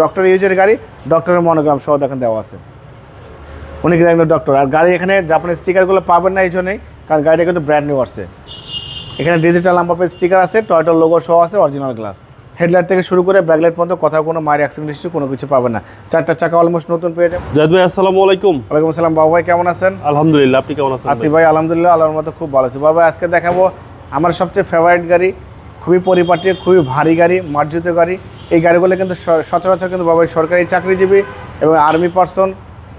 Doctor ইউজের গাড়ি, ডক্টরের মনোগ্রাম সহ দেখেন দেওয়া আছে। উনি কিন্তু একজন ডক্টর। আর গাড়ি এখানে জাপানের স্টিকারগুলো পাবেন না এই জন্যই, কারণ গাড়িটা কিন্তু ব্র্যান্ড নিউ আসছে। এখানে ডিজিটাল নাম্বার প্লেট স্টিকার আছে, টয়োটার লোগো সহ আছে, অরিজিনাল গ্লাস। হেডলাইট থেকে শুরু করে ব্যাকলাইট পর্যন্ত কোথাও কোনো মায়ের অ্যাক্সিডেন্ট হিস্ট্রি কোনো কিছু পাবেন না। চারটা চাকা অলমোস্ট নতুন পেয়ে যাবেন। জাহিদ ভাই আসসালামু আলাইকুম। ওয়ালাইকুম আসসালাম। বাবু ভাই কেমন আছেন? আলহামদুলিল্লাহ, আপনি কেমন আছেন? আসি ভাই আলহামদুলিল্লাহ, আল্লাহর মতো খুব ভালো আছি। বাবু আজকে দেখাবো আমার সবচেয়ে ফেভারিট গাড়ি, খুবই পরিপাটি, খুবই ভারী গাড়ি, মার্জিত গাড়ি। এই গাড়িগুলো কিন্তু সচরাচর কিন্তু বাবা সরকারি চাকরিজীবী এবং আর্মি পার্সন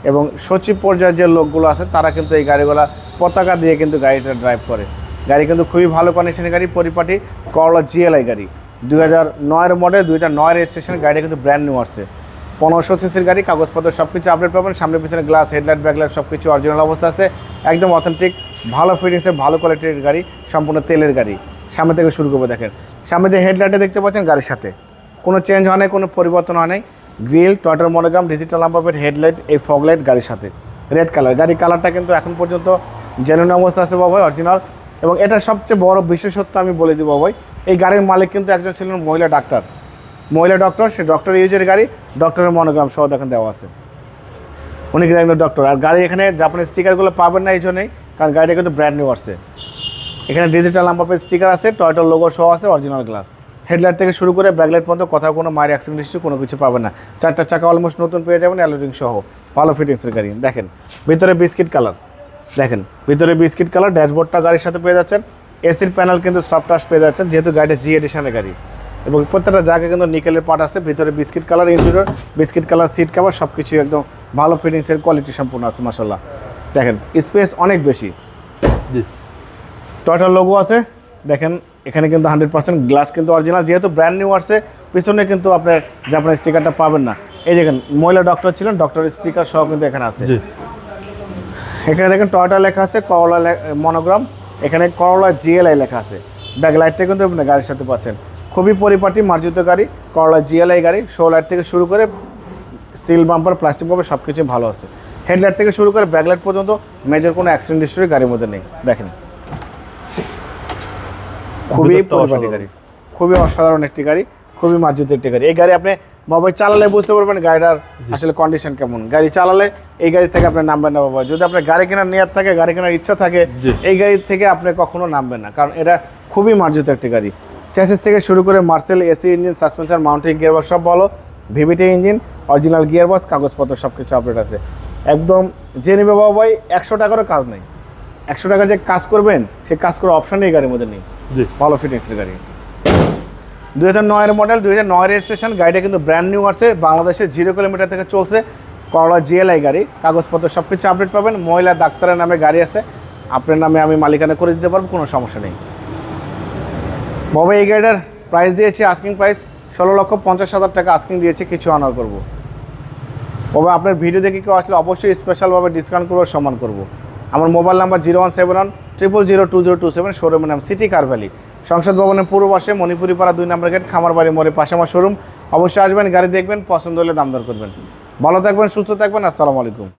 এবং সচিব পর্যায়ের যে লোকগুলো আছে তারা কিন্তু এই গাড়িগুলো পতাকা দিয়ে কিন্তু গাড়িটা ড্রাইভ করে। গাড়ি কিন্তু খুবই ভালো কন্ডিশনের গাড়ি, পরিপাটি করলা জিএলআই গাড়ি, 2009 মডেল, 2009 রেজিস্ট্রেশন। গাড়িটা কিন্তু ব্র্যান্ড নিউ আসছে। 1500 সিসির গাড়ি, কাগজপত্র সব কিছু আপডেট পাবেন। সামনে পিছনে গ্লাস, হেডলাইট, ব্যাকলাইট সব কিছু অরিজিনাল অবস্থা আছে, একদম অথেন্টিক, ভালো ফিটিংসের, ভালো কোয়ালিটির গাড়ি, সম্পূর্ণ তেলের গাড়ি। সামনে থেকে শুরু করবো, দেখেন সামনে যে হেডলাইটে দেখতে পাচ্ছেন গাড়ির সাথে কোনো চেঞ্জ হয় নাই, কোনো পরিবর্তন হয় নাই। গ্রিল, টয়োটার monogram, digital number plate, headlight, এই ফগ লাইট গাড়ির সাথে রেড কালার। গাড়ির কালারটা কিন্তু এখন পর্যন্ত জেনুইন অবস্থা আছে বাবা, অরিজিনাল। এবং এটা সবচেয়ে বড় বিশেষত্ব আমি বলে দিব ভাই, এই গাড়ির মালিক কিন্তু একজন ছিলেন মহিলা ডাক্তার। সে ডক্টর ইউজের গাড়ি, ডক্টরের মনোগ্রাম সহ দেখেন দেওয়া আছে। উনি কিন্তু একজন ডক্টর। আর গাড়ি এখানে জাপানের স্টিকারগুলো পাবেন না এই জন্যই, কারণ গাড়িটা কিন্তু ব্র্যান্ড নিউ আসছে। এখানে ডিজিটাল নাম্বার প্লেট স্টিকার আছে, টয়োটার লোগো সহ আছে, অরিজিনাল গ্লাস। হেডলাইট থেকে শুরু করে ব্যাকলাইট পর্যন্ত কোথাও কোনো মায়ের অ্যাক্সিডেন্ট হিস্ট্রি কোনো কিছু পাবেন না। চারটা চাকা অলমোস্ট নতুন পেয়ে যাবেন, অ্যালোরিং সহ, ভালো ফিটিংসের গাড়ি। দেখেন ভিতরে বিস্কিট কালার, দেখেন ভিতরে বিস্কিট কালার। ড্যাশবোর্ডটা গাড়ির সাথে পেয়ে যাচ্ছেন। এসির প্যানেল কিন্তু সফট টাচ পেয়ে যাচ্ছেন, যেহেতু গাড়িটা জি এডিশনের গাড়ি। এবং প্রত্যেকটা জায়গায় কিন্তু নিকেলের পার্ট আছে। ভিতরে biscuit colour interior, biscuit colour seat cover, সব কিছু একদম ভালো ফিটিংসের, কোয়ালিটি সম্পূর্ণ আছে মাশাআল্লাহ। দেখেন স্পেস অনেক বেশি। টয়োটার লোগো আছে, দেখেন এখানে কিন্তু 100% গ্লাস কিন্তু অরিজিনাল, যেহেতু ব্র্যান্ড নিউ আসছে। পিছনে কিন্তু আপনার জাপানের স্টিকারটা পাবেন না। এই দেখেন মহিলা ডক্টর ছিলেন, ডক্টরের স্টিকার সহ কিন্তু এখানে আছে। এখানে দেখেন টয়োটা লেখা আছে, করলা মনোগ্রাম, এখানে করলা জিএলআই লেখা আছে। ব্যাকলাইটটা কিন্তু আপনি গাড়ির সাথে পাচ্ছেন। খুবই পরিপাটি মার্জিত গাড়ি, করলা জিএলআই গাড়ি। শো লাইট থেকে শুরু করে স্টিল বাম্পার, প্লাস্টিক বাম্পার সব কিছু ভালো আছে। হেডলাইট থেকে শুরু করে ব্যাকলাইট পর্যন্ত মেজর কোনো অ্যাক্সিডেন্ট হিস্ট্রি গাড়ির মধ্যে নেই। দেখেন খুবই পরিপাটি গাড়ি, খুবই অসাধারণ একটি গাড়ি, খুবই মার্জিত একটি গাড়ি। এই গাড়ি আপনি মোবাইল চালালে বুঝতে পারবেন গাড়িটার আসলে কন্ডিশন কেমন। গাড়ি চালালে এই গাড়ি থেকে আপনি নামবেন না বাবা। যদি আপনার গাড়ি কেনার নিয়ত থাকে, গাড়ি কেনার ইচ্ছা থাকে, এই গাড়ি থেকে আপনি কখনো নামবেন না, কারণ এটা খুবই মার্জিত একটি গাড়ি। চ্যাসিস থেকে শুরু করে Marcel, AC engine, suspension, mounting gearbox সব ভালো, ভিভিটি ইঞ্জিন, অরিজিনাল গিয়ারবক্স, কাগজপত্র সব কিছু আপডেট আছে। একদম যে নেবে বাবা ভাই 100 টাকারও কাজ নেই। 100 টাকার যে কাজ করবেন সেই কাজ করার অপশানই এই গাড়ির মধ্যে নেই। ভালো ফিটিংসের গাড়ি, 2009 মডেল, 2009 রেজিস্ট্রেশন। গাড়িটা কিন্তু ব্র্যান্ড নিউ আসছে, বাংলাদেশে 0 কিলোমিটার থেকে চলছে। করলা জিএলআই গাড়ি, কাগজপত্র সব কিছু আপডেট পাবেন। মহিলা ডাক্তারের নামে গাড়ি আছে, আপনার নামে আমি মালিকানা করে দিতে পারবো, কোনো সমস্যা নেই। বাবা এই গাড়িটার প্রাইস দিয়েছি, আস্কিং প্রাইস 16,50,000 টাকা আস্কিং দিয়েছি, কিছু অনার করবো। বাবা আপনার ভিডিও দেখে কেউ আসলে অবশ্যই স্পেশালভাবে ডিসকাউন্ট করবো, সম্মান করবো। আমার মোবাইল নাম্বার 017100027, শোরুমের নাম সিটি কার ভ্যালি, সংসদ ভবনের পূর্ব পাশে, মণিপুরি পাড়া 2 নম্বর গেট, খামারবাড়ি মোড়ের পাশে আমার শোরুম। অবশ্যই আসবেন, গাড়ি দেখবেন, পছন্দ হলে দাম দর করবেন। ভালো থাকবেন, সুস্থ থাকবেন, আসসালামু আলাইকুম।